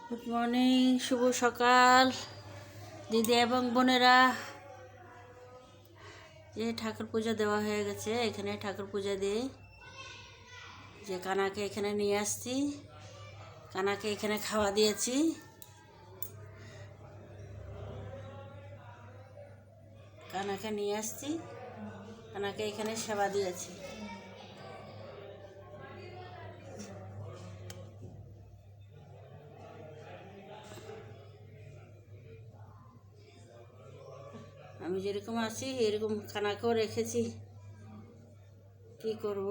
Good morning, শুভ সকাল দিদি এবং বোনেরা। যে ঠাকুর পূজা দেওয়া হয়ে গেছে, এখানে ঠাকুর পূজা দিয়ে যে কানাকে এখানে নিয়ে আসছি, কানাকে এখানে খাওয়া দিয়েছি। কানাকে নিয়ে আসছি, কানাকে এখানে সেবা দিয়েছি। আমি যেরকম আছি এরকম কানাকেও রেখেছি। কি করব,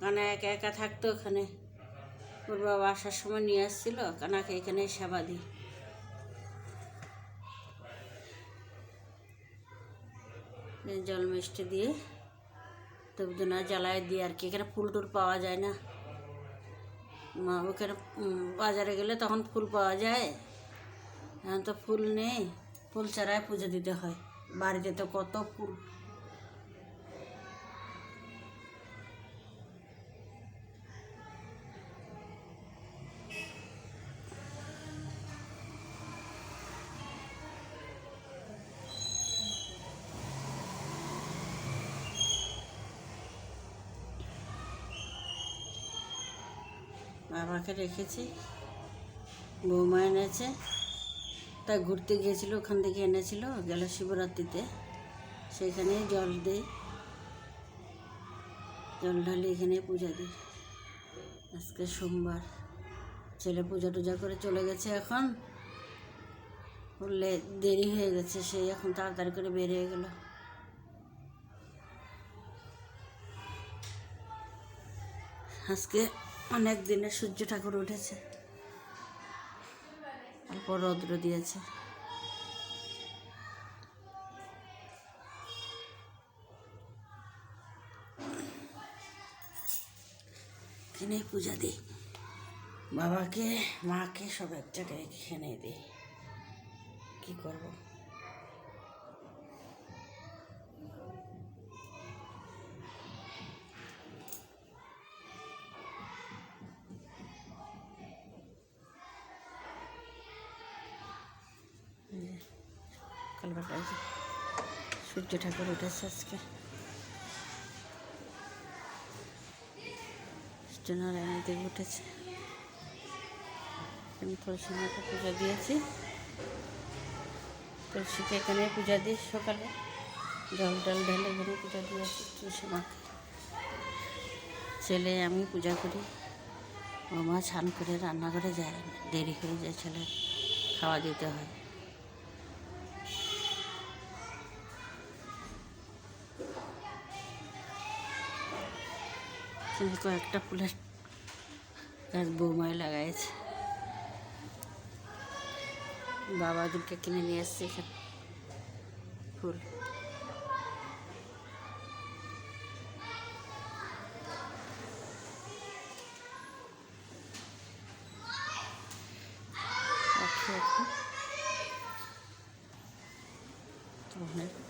কানা একা একা থাকতো ওখানে। ওর বাবা আসার সময় নিয়ে আসছিল, কানাকে এখানে সেবা দিই। জল মিষ্টি দিয়ে ধূপধুনা জ্বালায় দিই আর কি। এখানে ফুল টুল পাওয়া যায় না, ওখানে বাজারে গেলে তখন ফুল পাওয়া যায়, এখন তো ফুল নেই। ফুল ছাড়াই পুজো দিতে হয়, বাড়িতে তো কত ফুল। বাবাকে রেখেছি, বৌমা এনেছে, তা ঘুরতে গিয়েছিল, ওখান থেকে এনেছিল, গেল শিবরাত্রিতে। সেখানে জল দিই, জল ঢালি, এখানে পূজা দিই। আজকে সোমবার, ছেলে পূজা টুজা করে চলে গেছে। এখন বললে দেরি হয়ে গেছে, সেই এখন তাড়াতাড়ি করে বেরিয়ে গেল। আজকে অনেক দিনে সূর্য ঠাকুর উঠেছে, অল্প রৌদ্র দিয়েছে। এখানে পূজা দিই, বাবাকে মাকে সব এক জায়গায় এখানে দিই। কী করবো, কালবাটায় সূর্য ঠাকুর উঠেছে আজকে। সূর্যনারায়ণ দেব উঠেছে। আমি তুলসী মাকে পূজা দিয়েছি, তুলসীকে এখানে পূজা দিই। সকালে জল টল ঢেলে এখানে পূজা দিয়েছি তুলসী মাকে। ছেলে আমি পূজা করি, বৌমা স্নান করে রান্নাঘরে যায়, দেরি হয়ে যায়, ছেলে খাওয়া দিতে হয়। কয়েকটা ফুলের গাছ বৌমায় লাগাইছে, বাবা দুটো কিনে নিয়ে এসছে এখানে ফুল। এখন